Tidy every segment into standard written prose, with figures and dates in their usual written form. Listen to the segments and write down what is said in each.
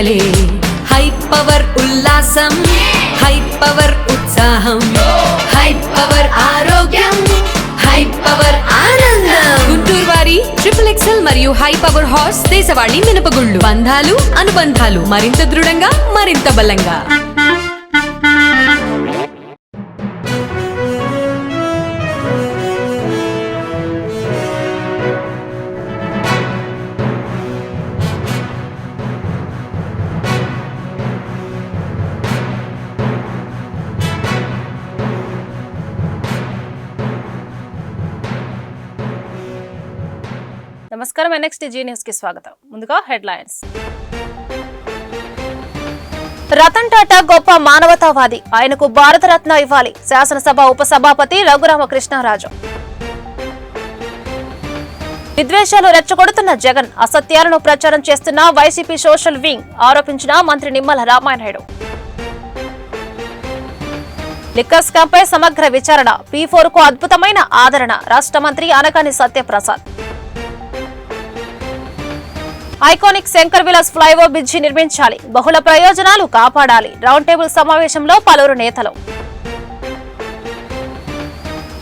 పండగలే high power ఉల్లాసం high power ఉత్సాహం high power ఆరోగ్యం హై పవర్ ఆనందం గుంటూరు వారి XXL మరియు హై పవర్ హార్స్ దేశవాళీ మినపగుళ్ళు బంధాలు అనుబంధాలు మరింత దృఢంగా మరింత బలంగా. నమస్కారం. NXTG న్యూస్ కి స్వాగతం. ముందుగా హెడ్లైన్స్. రతన్ టాటా గొప్ప మానవతావాది, ఆయనకు భారతరత్న ఇవ్వాలి శాసనసభ ఉపసభాపతి రఘురామకృష్ణరాజు. విద్వేషాలు రెచ్చగొడుతున్న జగన్, అసత్యాలను ప్రచారం చేస్తున్న వైసీపీ సోషల్ వింగ్ ఆరోపించిన మంత్రి నిమ్మల రామానాయుడు. లిక్కర్ స్కామ్ పై సమగ్ర విచారణ, P4 కు అద్భుతమైన ఆదరణ రాష్ట్ర మంత్రి Anagani Satyaprasad. Iconic Shankar Vilas flyover bridge నిర్మించాలి, బహుళ ప్రయోజనాలు కాపాడాలి రౌండ్ టేబుల్ సమావేశంలో పలువురు నేతలు.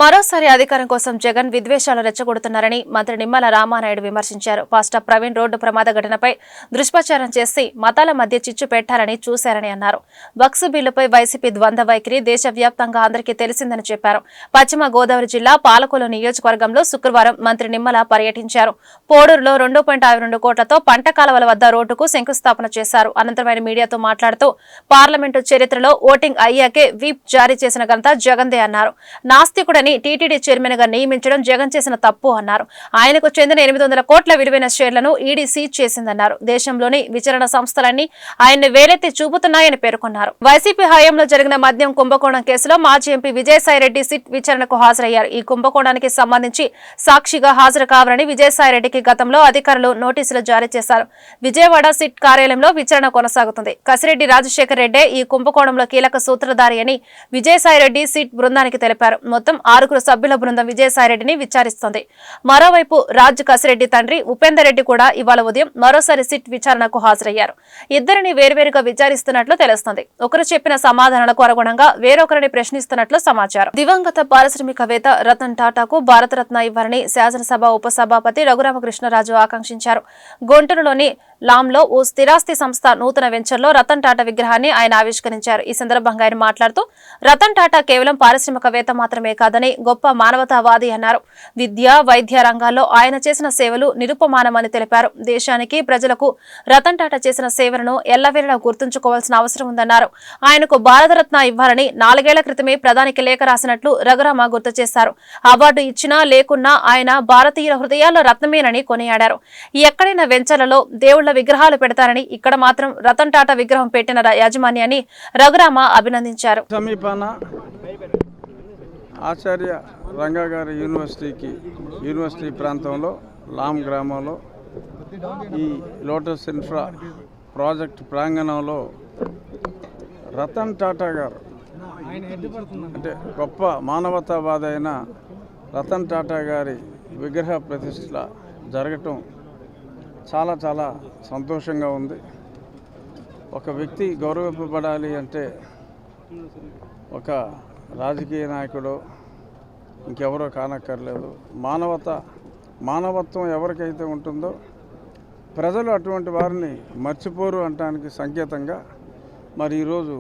మరోసారి అధికారం కోసం జగన్ విద్వేషాలు రెచ్చగొడుతున్నారని మంత్రి నిమ్మల రామానాయుడు విమర్శించారు. పాస్టర్ ప్రవీణ్ రోడ్డు ప్రమాద ఘటనపై దుష్ప్రచారం చేసి మతాల మధ్య చిచ్చు పెట్టారని చూశారని అన్నారు. వక్స్ బిల్లుపై వైసీపీ ద్వంద్వ వైఖరి దేశవ్యాప్తంగా అందరికీ తెలిసిందని చెప్పారు. పశ్చిమ గోదావరి జిల్లా పాలకొల్లు నియోజకవర్గంలో శుక్రవారం మంత్రి నిమ్మల పర్యటించారు. పోడూరులో 2.52 కోట్లతో పంట కాలువల వద్ద రోడ్డుకు శంకుస్థాపన చేశారు. అనంతరం ఆయన మీడియాతో మాట్లాడుతూ పార్లమెంటు చరిత్రలో ఓటింగ్ అయ్యాకే విప్ జారీ చేసిన ఘనత జగన్దే అన్నారు. నాస్తికుడని టీటీడీ చైర్మన్ గా నియమించడం జగన్ చేసిన తప్పు అన్నారు. ఆయనకు చెందిన 800 కోట్ల విలువైన షేర్లను ఈడీ సీజ్ చేసిందన్నారు. దేశంలోని విచారణ సంస్థలన్నీ ఆయన్ని వేలెత్తి చూపుతున్నాయని పేర్కొన్నారు. వైసీపీ హయాంలో జరిగిన మద్యం కుంభకోణం కేసులో మాజీ ఎంపీ విజయసాయిరెడ్డి సిట్ విచారణకు హాజరయ్యారు. ఈ కుంభకోణానికి సంబంధించి సాక్షిగా హాజరు కావాలని విజయసాయిరెడ్డికి గతంలో అధికారులు నోటీసులు జారీ చేశారు. విజయవాడ సిట్ కార్యాలయంలో విచారణ కొనసాగుతుంది. కసిరెడ్డి రాజశేఖర్ రెడ్డే ఈ కుంభకోణంలో కీలక సూత్రధారి అని విజయసాయిరెడ్డి సిట్ బృందానికి తెలిపారు. మొత్తం 6 సభ్యుల బృందం విజయసాయిరెడ్డిని విచారిస్తోంది. మరోవైపు రాజ్ కసిరెడ్డి తండ్రి ఉపేందర్ రెడ్డి కూడా ఇవాళ ఉదయం మరోసారి సిట్ విచారణకు హాజరయ్యారు. ఇద్దరిని వేర్వేరుగా విచారిస్తున్నట్లు తెలుస్తోంది. ఒకరు చెప్పిన సమాధానాలకు అనుగుణంగా వేరొకరిని ప్రశ్నిస్తున్నట్లు సమాచారం. దివంగత పారిశ్రామికవేత్త రతన్ టాటాకు భారతరత్న ఇవ్వాలని శాసనసభ ఉపసభాపతి రఘురామకృష్ణరాజు ఆకాంక్షించారు. గుంటూరులోని లాంలో ఓ స్థిరాస్తి సంస్థ నూతన వెంచర్లో రతన్ టాటా విగ్రహాన్ని ఆయన ఆవిష్కరించారు. ఈ సందర్భంగా ఆయన మాట్లాడుతూ రతన్ టాటా కేవలం పారిశ్రామికవేత్త మాత్రమే కాదని గొప్ప మానవతావాది అన్నారు. విద్య వైద్య రంగాల్లో ఆయన చేసిన సేవలు నిరుపమానమని తెలిపారు. దేశానికి ప్రజలకు రతన్ టాటా చేసిన సేవలను ఎల్లవేళలా గుర్తుంచుకోవాల్సిన అవసరం ఉందన్నారు. ఆయనకు భారతరత్న ఇవ్వాలని 4 ఏళ్ల క్రితమే ప్రధానికి లేఖ రాసినట్లు రఘురామ గుర్తు చేశారు. అవార్డు ఇచ్చినా లేకున్నా ఆయన భారతీయుల హృదయాల్లో రత్నమేనని కొనియాడారు. ఎక్కడైనా వెంచర్లలో దేవుళ్ల విగ్రహాలు పెడతారని ఇక్కడ మాత్రం రతన్ టాటా విగ్రహం పెట్టిన యాజమాన్యాన్ని రఘురామ అభినందించారు. ఆచార్య రంగా గారి యూనివర్సిటీ ప్రాంతంలో లామ్ గ్రామంలో ఈ లోటస్ ఇన్ఫ్రా ప్రాజెక్ట్ ప్రాంగణంలో రతన్ టాటా గారు అంటే గొప్ప మానవతావాది అయిన రతన్ టాటా గారి విగ్రహ ప్రతిష్ఠ జరగటం చాలా చాలా సంతోషంగా ఉంది. ఒక వ్యక్తి గౌరవింపబడాలి అంటే ఒక రాజకీయ నాయకుడు ఇంకెవరో కానక్కర్లేదు. మానవత్వం ఎవరికైతే ఉంటుందో ప్రజలు అటువంటి వారిని మర్చిపోరు అనడానికి సంకేతంగా మరి ఈరోజు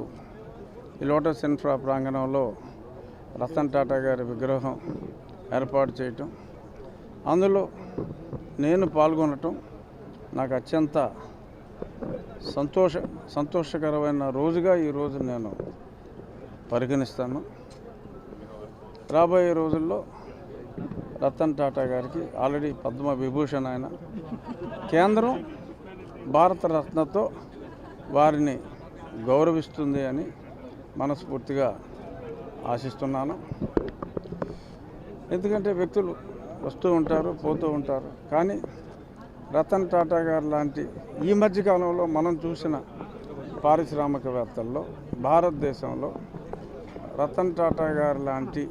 ఈ లోటస్ ఇన్ఫ్రా ప్రాంగణంలో రతన్ టాటా గారి విగ్రహం ఏర్పాటు చేయటం, అందులో నేను పాల్గొనటం నాకు అత్యంత సంతోషకరమైన రోజుగా ఈరోజు నేను పరిగణిస్తాను. రాబోయే రోజుల్లో రతన్ టాటా గారికి ఆల్రెడీ పద్మ విభూషణ్ ఆయన కేంద్రం భారతరత్నతో వారిని గౌరవిస్తుంది అని మనస్ఫూర్తిగా ఆశిస్తున్నాను. ఎందుకంటే వ్యక్తులు వస్తూ ఉంటారు, పోతూ ఉంటారు. కానీ రతన్ టాటా గారు లాంటి ఈ మధ్యకాలంలో మనం చూసిన పారిశ్రామికవేత్తల్లో భారతదేశంలో రతన్ టాటా గారు లాంటి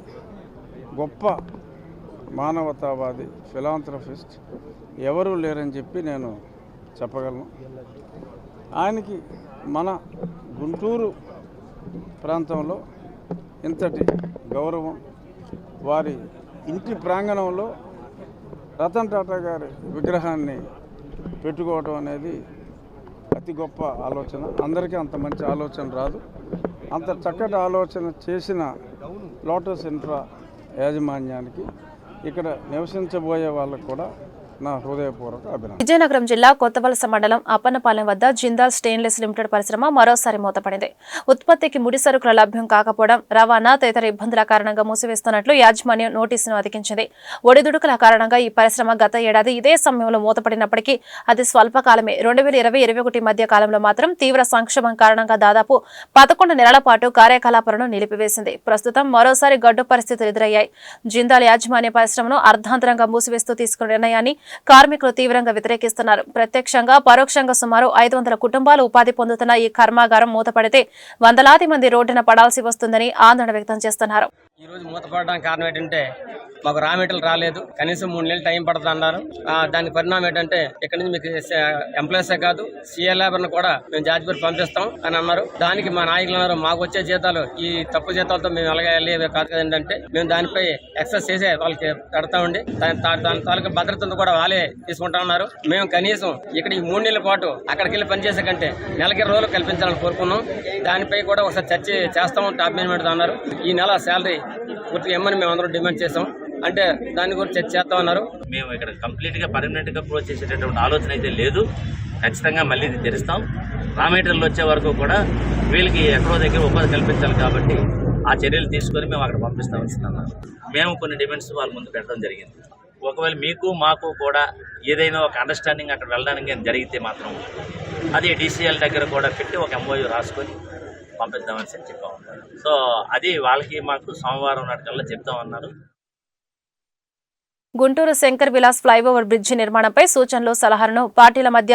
గొప్ప మానవతావాది ఫిలాంథ్రఫిస్ట్ ఎవరూ లేరని చెప్పి నేను చెప్పగలను. ఆయనకి మన గుంటూరు ప్రాంతంలో ఇంతటి గౌరవం, వారి ఇంటి ప్రాంగణంలో రతన్ టాటా గారి విగ్రహాన్ని పెట్టుకోవడం అనేది అతి గొప్ప ఆలోచన. అందరికీ అంత మంచి ఆలోచన రాదు. అంత చక్కటి ఆలోచన చేసిన లోటస్ ఇన్ఫ్రా యాజమాన్యానికి, ఇక్కడ నివసించబోయే వాళ్ళకు కూడా నా హృదయపూర్వక అభినందన. విజయనగరం జిల్లా కొత్తవలస మండలం అప్పన్నపాలెం వద్ద జిందాల్ స్టెయిన్లెస్ లిమిటెడ్ పరిశ్రమ మరోసారి మూతపడింది. ఉత్పత్తికి ముడి సరుకుల లభ్యం కాకపోవడం, రవాణా తదితర ఇబ్బందుల కారణంగా మూసివేస్తున్నట్లు యాజమాన్యం నోటీసును అతికించింది. ఒడిదుడుకుల కారణంగా ఈ పరిశ్రమ గత ఏడాది ఇదే సమయంలో మూతపడినప్పటికీ అది స్వల్పకాలమే. 2020-21 మధ్య కాలంలో మాత్రం తీవ్ర సంక్షోభం కారణంగా దాదాపు 11 నెలల పాటు కార్యకలాపాలను నిలిపివేసింది. ప్రస్తుతం మరోసారి గడ్డు పరిస్థితులు ఎదురయ్యాయి. జిందాల్ యాజమాన్య పరిశ్రమను అర్ధాంతరంగా మూసివేస్తూ తీసుకున్న నిర్ణయాన్ని కార్మికులు తీవ్రంగా వ్యతిరేకిస్తున్నారు. ప్రత్యక్షంగా పరోక్షంగా సుమారు 500 కుటుంబాలు ఉపాధి పొందుతున్న ఈ కర్మాగారం మూతపడితే వందలాది మంది రోడ్డున పడాల్సి వస్తుందని ఆందోళన వ్యక్తం చేస్తున్నారు. ఈ రోజు మూతపడడానికి కారణం ఏంటంటే మాకు రా మెటీరియల్ రాలేదు, కనీసం 3 నెలలు టైం పడుతుంది అన్నారు. దానికి పరిణామం ఏంటంటే ఇక్కడ నుంచి మీకు ఎంప్లాయీసే కాదు సీఏ లేబర్ను కూడా మేము జాజిపూర్ పంపిస్తాం అని అన్నారు. దానికి మా నాయకులు అన్నారు, మాకు వచ్చే జీతాలు ఈ తప్పు జీతాలతో మేము ఎలాగ వెళ్ళి కాదు కదంటే మేము దానిపై ఎక్సెస్ చేసే వాళ్ళకి పెడతామండి. దాని తాలూకా భద్రతను కూడా వాళ్ళే తీసుకుంటా ఉన్నారు. మేము కనీసం ఇక్కడ ఈ 3 నెలల పాటు అక్కడికి వెళ్ళి పనిచేసే కంటే నెలకి 20 రోజులు కల్పించాలని కోరుకున్నాం. దానిపై కూడా ఒకసారి చర్చ చేస్తాం టాప్ మేనేజ్మెంట్ అన్నారు. ఈ నెల శాలరీ పూర్తిగా ఇమ్మని మేము అందరం డిమాండ్ చేసాం. అంటే దాని గురించి చర్చ చేస్తామన్నారు. మేము ఇక్కడ కంప్లీట్ గా పర్మనెంట్ గా క్లోజ్ చేసేటటువంటి ఆలోచన అయితే లేదు. ఖచ్చితంగా మళ్ళీ ఇది తెరుస్తాం. రా మెటీరియల్ వచ్చే వరకు కూడా వీళ్ళకి ఎక్కడో దగ్గర ఉపాధి కల్పించాలి కాబట్టి ఆ చర్యలు తీసుకొని మేము అక్కడ పంపిస్తామన్నారు. మేము కొన్ని డిమాండ్స్ వాళ్ళ ముందు పెట్టడం జరిగింది. ఒకవేళ మీకు మాకు కూడా ఏదైనా ఒక అండర్స్టాండింగ్ అక్కడ వెళ్ళడానికి జరిగితే మాత్రం అది DCL దగ్గర కూడా పెట్టి ఒక MOU రాసుకొని పంపిద్దామని చెప్పాము. సో అది వాళ్ళకి మాకు సోమవారం నాటికల్లా చెప్తామన్నారు. గుంటూరు శంకర్ విలాస్ ఫ్లైఓవర్ బ్రిడ్జి నిర్మాణంపై సూచనలు, సలహాలను పార్టీల మధ్య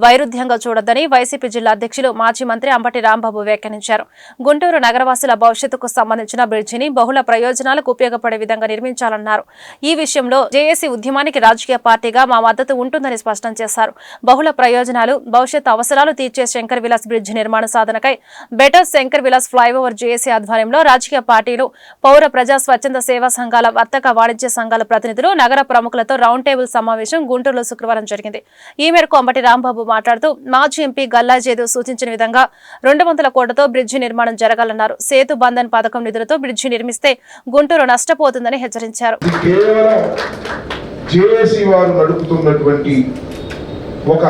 వైరుధ్యంగా చూడొద్దని వైసీపీ జిల్లా అధ్యక్షులు మాజీ మంత్రి అంబటి రాంబాబు వ్యాఖ్యానించారు. గుంటూరు నగరవాసుల భవిష్యత్తుకు సంబంధించిన బ్రిడ్జిని బహుళ ప్రయోజనాలకు ఉపయోగపడే విధంగా నిర్మించాలన్నారు. ఈ విషయంలో జేఏసీ ఉద్యమానికి రాజకీయ పార్టీగా మా మద్దతు ఉంటుందని స్పష్టం చేశారు. బహుళ ప్రయోజనాలు, భవిష్యత్ అవసరాలు తీర్చే శంకర్ విలాస్ బ్రిడ్జి నిర్మాణ సాధనకై better Shankar Vilas flyover JAC ఆధ్వర్యంలో రాజకీయ పార్టీలు, పౌర ప్రజా స్వచ్ఛంద సేవా సంఘాల, వర్తక వాణిజ్య సంఘాల ప్రతినిధులు, నగర ప్రముఖులతో రౌండ్ టేబుల్ సమావేశం గుంటూరులో శుక్రవారం జరిగింది. ఈ మేరకు అంబటి రాంబాబు మాట్లాడుతూ మాజీ ఎంపీ గల్లా జేదు సూచించిన విధంగా 200 కోట్లతో బ్రిడ్జి నిర్మాణం జరగాలన్నారు. సేతు బంధన్ పథకం నిధులతో బ్రిడ్జి నిర్మిస్తే గుంటూరు నష్టపోతుందని హెచ్చరించారు. ఒక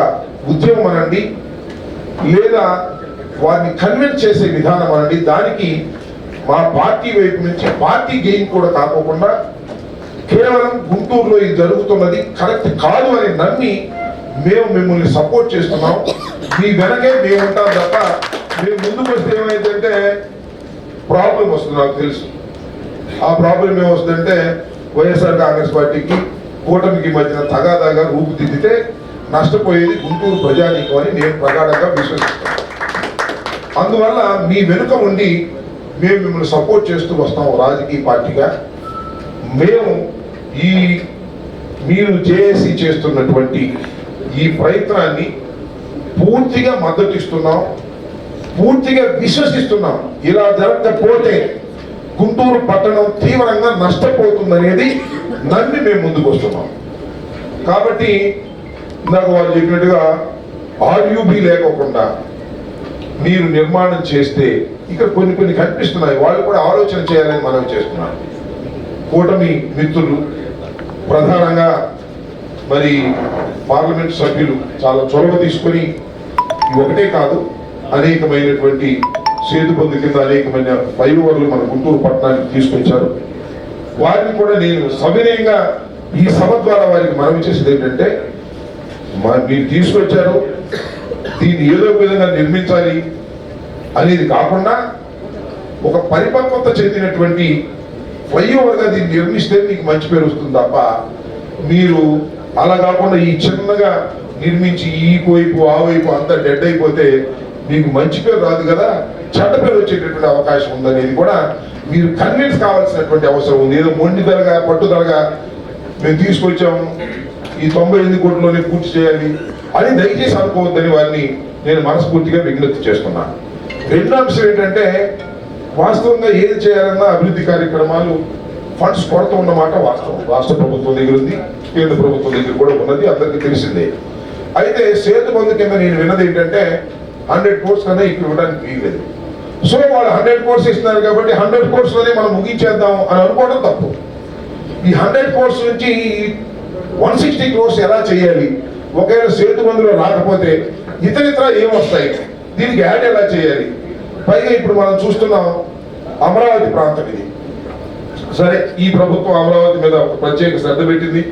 ఉద్యమం అనండి లేదా వారిని కన్విన్స్ చేసే విధానం అనండి, దానికి మా పార్టీ వైపు నుంచి పార్టీ గెయిన్ కూడా కాకుండా కేవలం గుంటూరులో ఇది జరుగుతున్నది కరెక్ట్ కాదు అని నమ్మి మేము మిమ్మల్ని సపోర్ట్ చేస్తున్నాం. మీ వెనకే మేము ఉంటాం తప్ప మేము ముందుకు వస్తే ఏమైందంటే ప్రాబ్లం వస్తుంది. నాకు తెలుసు ఆ ప్రాబ్లం ఏమొస్తుందంటే వైఎస్ఆర్ కాంగ్రెస్ పార్టీకి కూటమికి మధ్యన తగాదాగా రూపుదిద్దితే నష్టపోయేది గుంటూరు ప్రజానీకం అని నేను ప్రగాఢంగా విశ్వసిస్తాను. అందువల్ల మీ వెనుక ఉండి మేము మిమ్మల్ని సపోర్ట్ చేస్తూ వస్తాం. రాజకీయ పార్టీగా మేము మీరు జేఏసీ చేస్తున్నటువంటి ఈ ప్రయత్నాన్ని పూర్తిగా మద్దతు ఇస్తున్నాం, పూర్తిగా విశ్వసిస్తున్నాం. ఇలా జరగకపోతే గుంటూరు పట్టణం తీవ్రంగా నష్టపోతుందనేది నమ్మి మేము ముందుకు వస్తున్నాం. కాబట్టి ఇందాక వాళ్ళు చెప్పినట్టుగా ఆర్యూబీ లేకోకుండా మీరు నిర్మాణం చేస్తే ఇక్కడ కొన్ని కనిపిస్తున్నాయి. వాళ్ళు కూడా ఆలోచన చేయాలని మనం చేస్తున్నాం. కూటమి మిత్రులు ప్రధానంగా మరి పార్లమెంట్ సభ్యులు చాలా చొరవ తీసుకొని ఒకటే కాదు అనేకమైనటువంటి సేతు బంధు కింద అనేకమైన ఫ్లైఓవర్లు మన గుంటూరు పట్టణానికి తీసుకొచ్చారు. వారిని కూడా నేను సవినయంగా ఈ సభ ద్వారా వారికి మనవి చేసేది ఏంటంటే, మీరు తీసుకొచ్చారు, దీన్ని ఏదో విధంగా నిర్మించాలి అనేది కాకుండా ఒక పరిపక్వత చెందినటువంటి ఫ్లైఓవర్గా దీన్ని నిర్మిస్తే మీకు మంచి పేరు వస్తుంది తప్ప మీరు అలా కాకుండా ఈ చిన్నగా నిర్మించి ఈ వైపు ఆ వైపు అంతా డెడ్ అయిపోతే మీకు మంచి పేరు రాదు కదా, చెడ్డ పేరు వచ్చేటటువంటి అవకాశం ఉందనేది కూడా మీరు కన్విన్స్ కావాల్సినటువంటి అవసరం ఉంది. ఏదో మొండిదలగా పట్టుదలగా మేము తీసుకొచ్చాము ఈ 98 కోట్లలోనే పూర్తి చేయాలి అని దయచేసి అనుకోవద్దని వారిని నేను మనస్ఫూర్తిగా విజ్ఞప్తి చేస్తున్నాను. రెండో అంశం ఏంటంటే వాస్తవంగా ఏది చేయాలన్నా అభివృద్ధి కార్యక్రమాలు ఫండ్స్ కొరత ఉన్నమాట వాస్తవం. రాష్ట్ర ప్రభుత్వం దగ్గర ఉంది, కేంద్ర ప్రభుత్వం దగ్గర కూడా ఉన్నది, అందరికీ తెలిసిందే. అయితే సేతు బంధు కింద నేను విన్నది ఏంటంటే 100 crores కన్నా ఇక్కడ ఇవ్వడానికి వీల్లేదు. సో వాళ్ళు 100 crores ఇస్తున్నారు కాబట్టి 100 crores లోనే మనం ముగించేద్దాం అని అనుకోవడం తప్పు. ఈ 100 crores నుంచి 160 crores ఎలా చేయాలి, ఒకవేళ సేతు బంధులో రాకపోతే ఇతరితర ఏమొస్తాయి, దీనికి యాడ్ ఎలా చేయాలి. పైగా ఇప్పుడు మనం చూస్తున్నాం అమరావతి ప్రాంతం ఇది. సరే, ఈ ప్రభుత్వం అమరావతి మీద ప్రత్యేక శ్రద్ధ పెట్టింది,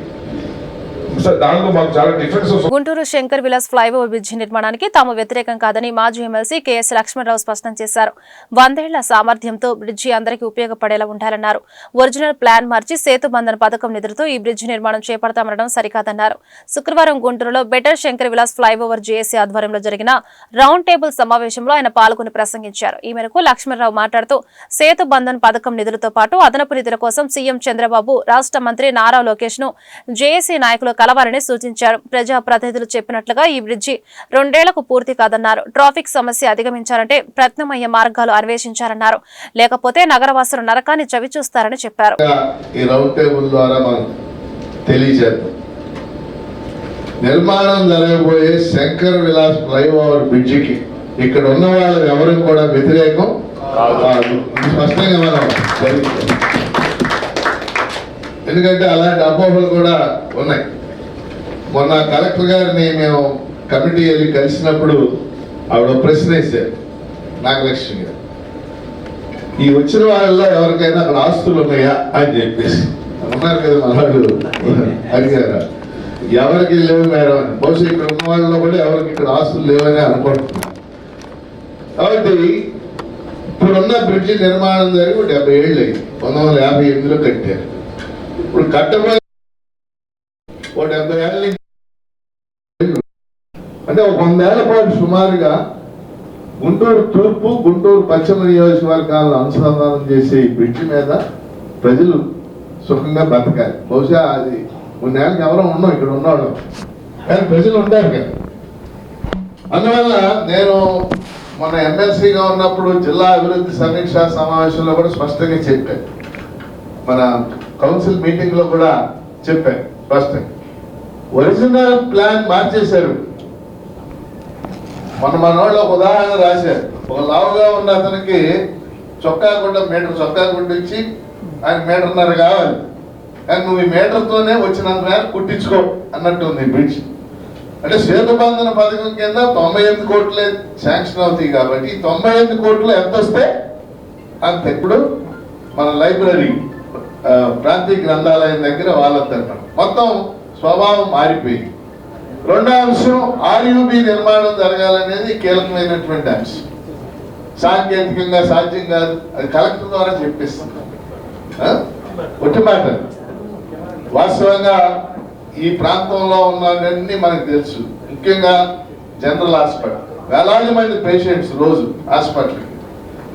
దానిలో మాకు చాలా differences. Guntur Shankar Vilas flyover bridge నిర్మాణానికి తాము వ్యతిరేకం కాదని మాజీ ఎమ్మెల్సీ కెఎస్ లక్ష్మణరావు స్పష్టం చేశారు. 100 ఏళ్ల సామర్థ్యంతో బ్రిడ్జి అందరికీ ఉపయోగపడేలా ఉండాలన్నారు. ఒరిజినల్ ప్లాన్ మార్చి సేతు బంధన్ పథకం నిధులతో ఈ బ్రిడ్జి నిర్మాణం చేపడతామనడం సరికాదన్నారు. శుక్రవారం గుంటూరులో better Shankar Vilas flyover JAC ఆధ్వర్యంలో జరిగిన రౌండ్ టేబుల్ సమావేశంలో ఆయన పాల్గొని ప్రసంగించారు. ఈ మేరకు లక్ష్మణరావు మాట్లాడుతూ సేతు బంధన్ పథకం నిధులతో పాటు అదనపు నిధుల కోసం సీఎం చంద్రబాబు, రాష్ట్ర మంత్రి నారా లోకేష్ ను జేఏసీ నాయకులు కలవాలని సూచించారు. ప్రజాప్రతినిధులు చెప్పినట్లుగా ఈ బ్రిడ్జి 2 ఏళ్లకు పూర్తి కాదన్నారు. ట్రాఫిక్ సమస్య అధిగమించాలంటే ప్రత్యామ్నాయ మార్గాలు అన్వేషించారన్నారు. లేకపోతే నగరవాసులు నరకాన్ని చవిచూస్తారని చెప్పారు. ఈ రౌండ్ టేబుల్ ద్వారా మనం తెలియజేద్దాం. నిర్మాణం జరగబోయే శంకర్ విలాస్ ఫ్లైఓవర్ బ్రిడ్జికి ఇక్కడ ఉన్న వాళ్ళు ఎవరు కూడా వ్యతిరేకం కాదు. స్పష్టంగా మనం తెలియజేద్దాం. ఎందుకంటే అలాంటి అపోహలు కూడా ఉన్నాయి. మొన్న కలెక్టర్ గారిని మేము కమిటీ వెళ్ళి కలిసినప్పుడు ఆవిడ ప్రశ్న వేశారు, నాగలక్ష్మి గారు, ఈ వచ్చిన వాళ్ళలో ఎవరికైనా అక్కడ ఆస్తులు ఉన్నాయా అని చెప్పేసి. ఉన్నారు కదా మనవాళ్ళు అడిగారు. ఎవరికి లేవు మేడం అని. బహుశా ఇక్కడ ఉన్న వాళ్ళలో కూడా ఎవరికి ఇక్కడ ఆస్తులు లేవని అనుకుంటున్నాను. కాబట్టి ఇప్పుడున్న బ్రిడ్జి నిర్మాణం జరిగి 70 ఏళ్ళు అయింది. 1958లో కట్టారు. ఇప్పుడు కట్టబోయే 70 ఏళ్ళ అంటే 100 ఏళ్ల పాటు సుమారుగా గుంటూరు తూర్పు, గుంటూరు పశ్చిమ నియోజకవర్గాలను అనుసంధానం చేసే ఈ బ్రిడ్జి మీద ప్రజలు సుఖంగా బతకాలి. బహుశా అది 3 ఏళ్ళకి ఎవరో ఉన్నాం ఇక్కడ ఉన్నవాళ్ళం, కానీ ప్రజలు ఉంటారు కదా. అందువల్ల నేను మన ఎమ్మెల్సీగా ఉన్నప్పుడు జిల్లా అభివృద్ధి సమీక్షా సమావేశంలో కూడా స్పష్టంగా చెప్పాను. మన కౌన్సిల్ మీటింగ్ లో కూడా చెప్పాను స్పష్టంగా. ఒరిజినల్ ప్లాన్ మార్చేశారు. మన వాళ్ళు ఒక ఉదాహరణ రాశారు. ఒక లావుగా ఉన్న అతనికి చొక్కా గుడ్డ ఇచ్చి ఆయన 1.5 మీటర్ కావాలి, కానీ నువ్వు ఈ మీటర్తోనే వచ్చినంత మేర కుట్టించుకో అన్నట్టు ఉంది బ్రిడ్జ్. అంటే సేతు బంధన పథకం కింద 98 కోట్లే శాంక్షన్ అవుతాయి కాబట్టి 98 కోట్లు ఎంత వస్తే అంత. ఇప్పుడు మన లైబ్రరీ, ప్రాంతీయ గ్రంథాలయం దగ్గర వాళ్ళంతా మొత్తం స్వభావం మారిపోయింది. రెండో అంశం, ఆర్యూబీ నిర్మాణం జరగాలనేది కీలకమైనటువంటి అంశం. సాంకేతికంగా సాధ్యం కాదు, అది కలెక్టర్ ద్వారా చెప్పిస్తున్నాం. ఒట్టి మాట. వాస్తవంగా ఈ ప్రాంతంలో ఉన్నవన్నీ మనకు తెలుసు. ముఖ్యంగా జనరల్ హాస్పిటల్, వేలాది మంది పేషెంట్స్ రోజు హాస్పిటల్కి.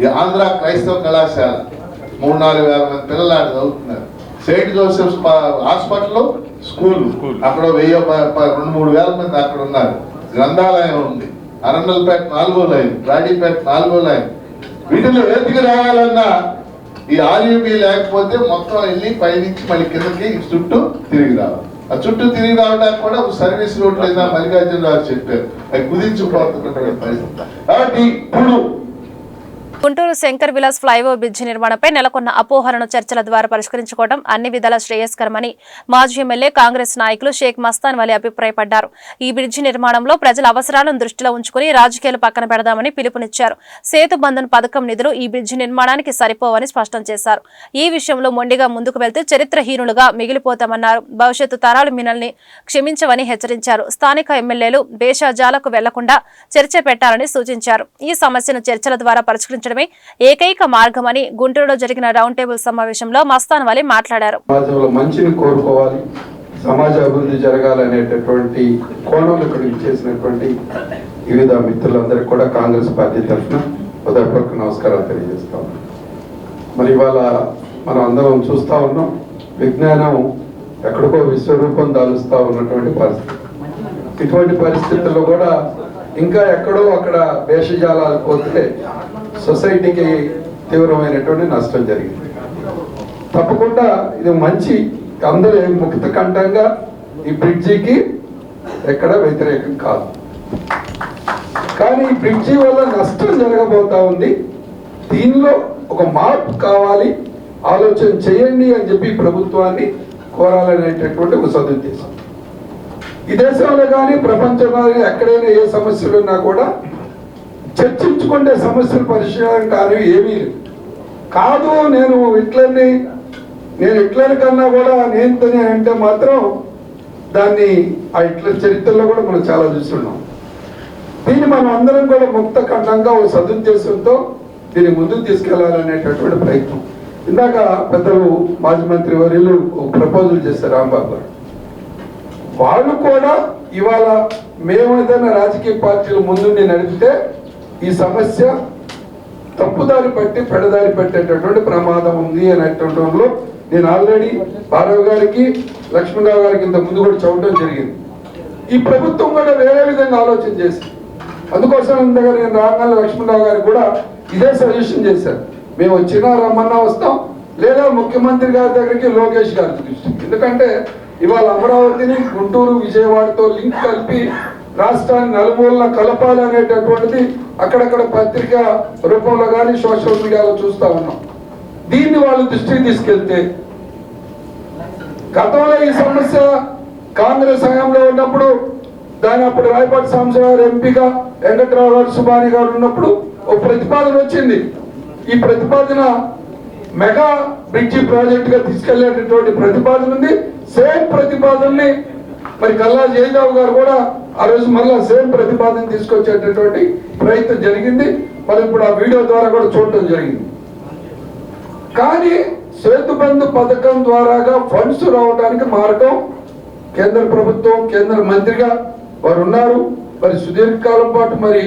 ఈ ఆంధ్ర క్రైస్తవ కళాశాల 3-4 వేల మంది పిల్లలు చదువుతున్నారు. సెయింట్ జోసెఫ్స్ హాస్పిటల్, స్కూల్, అక్కడ 2-3 వేల మంది అక్కడ ఉన్నారు. గ్రంథాలయం ఉంది. అరండల్పేట 4వ లైన్, రాడీపేట 4వ లైన్. వీటిలో ఏదికి రావాలన్నా ఈ ఆర్యూబీ లేకపోతే మొత్తం వెళ్ళి పైనుంచి మళ్ళీ కిందకి చుట్టూ తిరిగి రావాలి. ఆ చుట్టూ తిరిగి రావడానికి కూడా ఒక సర్వీస్ రోడ్ లేదా మల్లికార్జున రావు చెప్పారు, అది కుదించుకోవాలి పరిస్థితి. కాబట్టి ఇప్పుడు గుంటూరు శంకర్ విలాస్ ఫ్లైఓవర్ బ్రిడ్జి నిర్మాణంపై నెలకొన్న అపోహలను చర్చల ద్వారా పరిష్కరించుకోవడం అన్ని విధాల శ్రేయస్కరమని మాజీ ఎమ్మెల్యే కాంగ్రెస్ నాయకులు షేక్ మస్తాన్ వలి అభిప్రాయపడ్డారు. ఈ బ్రిడ్జి నిర్మాణంలో ప్రజల అవసరాలను దృష్టిలో ఉంచుకుని రాజకీయాలు పక్కన పెడదామని పిలుపునిచ్చారు. సేతు బంధన్ పథకం నిధులు ఈ బ్రిడ్జి నిర్మాణానికి సరిపోవని స్పష్టం చేశారు. ఈ విషయంలో మొండిగా ముందుకు వెళ్తే చరిత్రహీనులుగా మిగిలిపోతామన్నారు. భవిష్యత్తు తరాలు మినల్ని క్షమించవని హెచ్చరించారు. స్థానిక ఎమ్మెల్యేలు భేషజాలకు వెళ్లకుండా చర్చ పెట్టాలని సూచించారు. ఈ సమస్యను చర్చల ద్వారా పరిష్కరించడం ఏకైక మార్గమని గుంటూరులో జరిగిన రౌండ్ టేబుల్ సమావేశంలో మస్తాన్ వలి మాట్లాడారు. సమాజంలో మంచిని కోరుకోవాలి, సమాజ అభివృద్ధి జరగాలనేటటువంటి కోణంలో ఇక్కడికి చేసినటువంటి వివిధ మిత్రులందరికీ కూడా కాంగ్రెస్ పార్టీ తరఫున హృదయపూర్వక నమస్కారాలు తెలియజేస్తాం. మరి ఇవాళ మనం అందరం చూస్తూ ఉన్నాం, విజ్ఞానం ఎక్కడికో విశ్వరూపం దాలుస్తూ ఉన్నటువంటి పరిస్థితి. ఇటువంటి పరిస్థితుల్లో కూడా ఇంకా ఎక్కడో అక్కడ భేషజాలాలు పోతే సొసైటీకి తీవ్రమైనటువంటి నష్టం జరిగింది. తప్పకుండా ఇది మంచి, అందరూ ముక్త కంఠంగా ఈ బ్రిడ్జికి ఎక్కడ వ్యతిరేకం కాదు. కానీ ఈ బ్రిడ్జి వల్ల నష్టం జరగబోతా ఉంది. దీనిలో ఒక మార్పు కావాలి, ఆలోచన చేయండి అని చెప్పి ప్రభుత్వాన్ని కోరాలనేటటువంటి ఒక సదుద్దేశం. ఈ దేశంలో కానీ ప్రపంచంలో ఎక్కడైనా ఏ సమస్యలు ఉన్నా కూడా చర్చించుకుంటే సమస్యల పరిష్కారం కానీ ఏమీ లేదు. కాదు నేను హిట్లర్ కన్నా కూడా నేను అంటే మాత్రం దాన్ని ఆ హిట్లర్ చరిత్రలో కూడా మనం చాలా చూస్తున్నాం. దీన్ని మనం అందరం కూడా ముక్త ఖండంగా ఒక సదుద్దేశంతో దీన్ని ముందుకు తీసుకెళ్లాలనేటటువంటి ప్రయత్నం. ఇందాక పెద్దలు మాజీ మంత్రి వర్యులు ప్రపోజల్ చేశారు రాంబాబు గారు. వాళ్ళు కూడా ఇవాళ మేము ఏదైనా రాజకీయ పార్టీలు ముందుండి నడిపితే ఈ సమస్య తప్పుదారి పట్టి పెడదారి పెట్టేటటువంటి ప్రమాదం ఉంది అనేటటువంటి నేను ఆల్రెడీ భారవ్ గారికి లక్ష్మణరావు గారికి ఇంత ముందు కూడా చూడటం జరిగింది. ఈ ప్రభుత్వం కూడా వేరే విధంగా ఆలోచన చేసింది. అందుకోసం ఇంతగా నేను రాగానే లక్ష్మణరావు గారికి కూడా ఇదే సజెషన్ చేశారు. మేము వచ్చినా రమ్మన్నా వస్తాం, లేదా ముఖ్యమంత్రి గారి దగ్గరికి లోకేష్ గారి దృష్టికి. ఎందుకంటే ఇవాళ అమరావతిని గుంటూరు విజయవాడతో లింక్ కలిపి రాష్ట్రాన్ని నలుమూలన కలపాలి అనేటటువంటిది అక్కడక్కడ పత్రిక రూపంలో కానీ సోషల్ మీడియాలో చూస్తా ఉన్నాం. దీన్ని వాళ్ళ దృష్టికి తీసుకెళ్తే, గతంలో ఈ సమస్య కాంగ్రెస్ హయాంలో ఉన్నప్పుడు దాని అప్పుడు రాయపాటి సాంబశివరావు ఎంపీగా వెంకట్రావు గారు సుబాని గారు ఉన్నప్పుడు ఒక ప్రతిపాదన వచ్చింది. ఈ ప్రతిపాదన మెగా బ్రిడ్జి ప్రాజెక్ట్ గా తీసుకెళ్లేటటువంటి ప్రతిపాదన ఉంది. సేమ్ ప్రతిపాదనని మరి కల్లా జయదేవ్ గారు కూడా ఆ రోజు మళ్ళా సేమ్ ప్రతిపాదన తీసుకొచ్చేటటువంటి ప్రయత్నం జరిగింది. మరి ఇప్పుడు ఆ వీడియో ద్వారా కూడా చూడటం జరిగింది. కానీ సేతుబంధు పథకం ద్వారాగా ఫండ్స్ రావడానికి మార్గం కేంద్ర ప్రభుత్వం, కేంద్ర మంత్రిగా వారు ఉన్నారు. మరి సుదీర్ఘకాలం పాటు మరి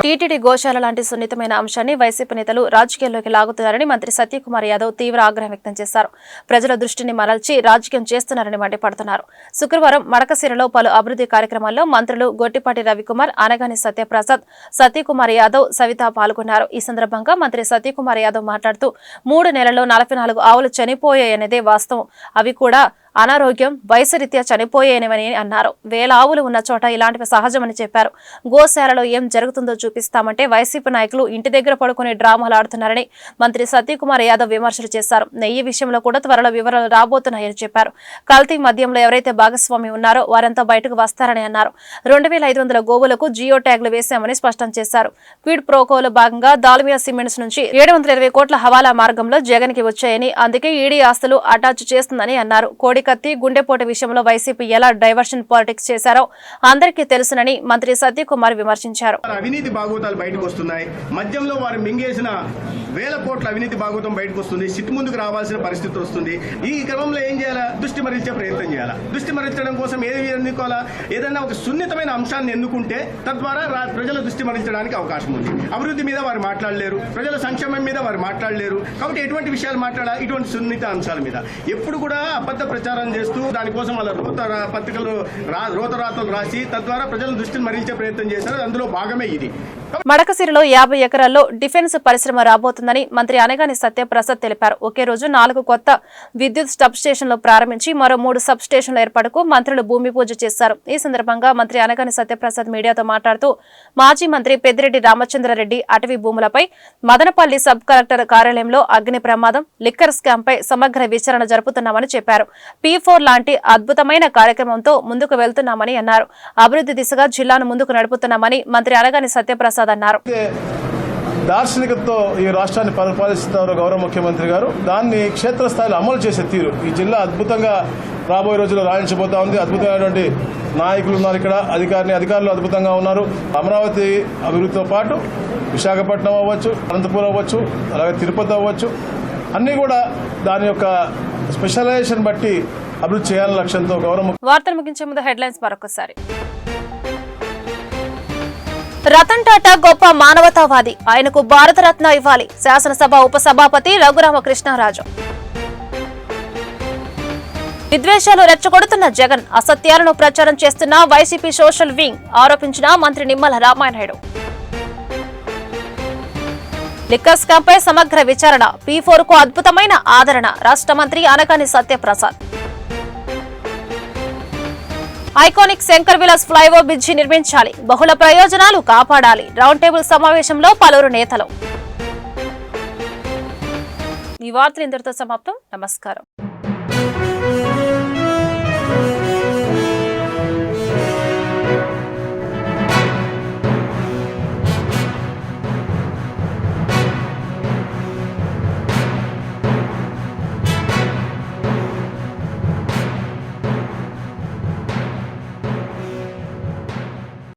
టీటీడీ గోశాల లాంటి సున్నితమైన అంశాన్ని వైసీపీ నేతలు రాజకీయాల్లోకి లాగుతున్నారని మంత్రి సత్యకుమార్ యాదవ్ తీవ్ర ఆగ్రహం వ్యక్తం చేశారు. ప్రజల దృష్టిని మరల్చి రాజకీయం చేస్తున్నారని మండిపడుతున్నారు. శుక్రవారం మడకశిరలో పలు అభివృద్ధి కార్యక్రమాల్లో మంత్రులు గొట్టిపాటి రవికుమార్, అనగాని సత్యప్రసాద్, సత్యకుమార్ యాదవ్, సవిత పాల్గొన్నారు. ఈ సందర్భంగా మంత్రి సత్యకుమార్ యాదవ్ మాట్లాడుతూ 3 నెలల్లో 44 ఆవులు చనిపోయాయనేదే వాస్తవం. అవి కూడా అనారోగ్యం, వయసురీత్యా చనిపోయేనవని అన్నారు. 1000 ఆవులు ఉన్న చోట ఇలాంటివి సహజమని చెప్పారు. గోశాలలో ఏం జరుగుతుందో చూపిస్తామంటే వైసీపీ నాయకులు ఇంటి దగ్గర పడుకునే డ్రామాలు ఆడుతున్నారని మంత్రి సత్యకుమార్ యాదవ్ విమర్శలు చేశారు. నెయ్యి విషయంలో కూడా త్వరలో వివరాలు రాబోతున్నాయని చెప్పారు. కల్తీ మద్యంలో ఎవరైతే భాగస్వామి ఉన్నారో వారంతా బయటకు వస్తారని అన్నారు. 2500 గోవులకు జియో ట్యాగ్లు వేశామని స్పష్టం చేశారు. క్విడ్ ప్రోకోలో భాగంగా దాల్మియా సిమెంట్స్ నుంచి 720 కోట్ల హవాలా మార్గంలో జగన్ కి వచ్చాయని, అందుకే ఈడీ ఆస్తులు అటాచ్ చేస్తుందని అన్నారు. కోడికత్తి, గుండెపోటు విషయంలో వైసీపీ ఎలా డైవర్షన్ పాలిటిక్స్ చేశారో అందరికీ తెలుసునని మంత్రి సత్యకుమార్ విమర్శించారు. అవినీతి భాగవతాలు బయటకు వస్తున్నాయి. మద్యంలో వారు మింగేసిన 1000 కోట్ల అవినీతి భాగవతం బయటకు వస్తుంది. సిట్ ముందుకు రావాల్సిన పరిస్థితి వస్తుంది. ఈ క్రమంలో ఏం చేయాలా? దృష్టి మరల్చే ప్రయత్నం చేయాలా? దృష్టి మరల్చడం కోసం ఏది ఎన్నుకోవాలా? ఏదైనా ఒక సున్నితమైన అంశాన్ని ఎన్నుకుంటే తద్వారా ప్రజల దృష్టి మరల్చడానికి అవకాశం ఉంది. అభివృద్ధి మీద వారు మాట్లాడలేరు, ప్రజల సంక్షేమం మీద వారు మాట్లాడలేరు. కాబట్టి ఎటువంటి విషయాలు మాట్లాడాలి? ఇటువంటి సున్నిత అంశాల మీద ఎప్పుడు కూడా అబద్ధ ప్రచారం చేస్తూ దానికోసం వాళ్ళ పత్రికలు రోతరాతలు రాసి తద్వారా ప్రజల దృష్టిని మరల్చే ప్రయత్నం చేశారు. అందులో భాగమే ఇది. మడకశిరలో 50 ఎకరాల్లో డిఫెన్స్ పరిశ్రమ రాబోతుందని మంత్రి అనగాని సత్యప్రసాద్ తెలిపారు. ఒకే రోజు 4 కొత్త విద్యుత్ సబ్ స్టేషన్లు ప్రారంభించి మరో 3 సబ్ స్టేషన్ల ఏర్పాటుకు మంత్రులు భూమి పూజ చేశారు. ఈ సందర్భంగా మంత్రి అనగాని సత్యప్రసాద్ మీడియాతో మాట్లాడుతూ మాజీ మంత్రి పెద్దిరెడ్డి రామచంద్రారెడ్డి అటవీ భూములపై మదనపల్లి సబ్ కలెక్టర్ కార్యాలయంలో అగ్ని ప్రమాదం, లిక్కర్ స్కామ్ పై సమగ్ర విచారణ జరుపుతున్నామని చెప్పారు. P4 లాంటి అద్భుతమైన కార్యక్రమంతో ముందుకు వెళ్తున్నామని అన్నారు. అభివృద్ధి దిశగా జిల్లాను ముందుకు నడుపుతున్నామని మంత్రి అనగాని సత్యప్రసాద్ అన్నారు. దార్శనికతతో ఈ రాష్ట్రాన్ని పరిపాలిస్తున్నారు గౌరవ ముఖ్యమంత్రి గారు. దాన్ని క్షేత్రస్థాయిలో అమలు చేసే తీరు ఈ జిల్లా అద్భుతంగా రాబోయే రోజుల్లో రాణించబోతా ఉంది. అద్భుతమైనటువంటి నాయకులు ఉన్నారు ఇక్కడ, అధికారులు అద్భుతంగా ఉన్నారు. అమరావతి అభివృద్ధితో పాటు విశాఖపట్నం అవ్వచ్చు, అనంతపురం అవ్వచ్చు, అలాగే తిరుపతి అవ్వచ్చు, అన్నీ కూడా దాని యొక్క స్పెషలైజేషన్ బట్టి అభివృద్ధి చేయాలనే లక్ష్యంతో గౌరవ. వార్తలు ముగించే ముందు హెడ్లైన్స్ మరొకసారి. రతన్ టాటా గొప్ప మానవతావాది, ఆయనకు భారతరత్న ఇవ్వాలి. శాసనసభ ఉపసభాపతి రఘురామకృష్ణరాజు. విద్వేషాలు రెచ్చగొడుతున్న జగన్, అసత్యాలను ప్రచారం చేస్తున్న వైసీపీ సోషల్ వింగ్ ఆరోపించిన మంత్రి నిమ్మల రామానాయుడు. లిక్కర్ స్కామ్ పై సమగ్ర విచారణ, P4 కు అద్భుతమైన ఆదరణ రాష్ట్ర మంత్రి Anagani Satyaprasad. Iconic Shankar Vilas flyover bridge నిర్మించాలి, బహుళ ప్రయోజనాలు కాపాడాలి. రౌండ్ టేబుల్ సమావేశంలో పలువురు నేతలు. ఈ వార్తలు ఇంతటితో సమాప్తం. నమస్కారం.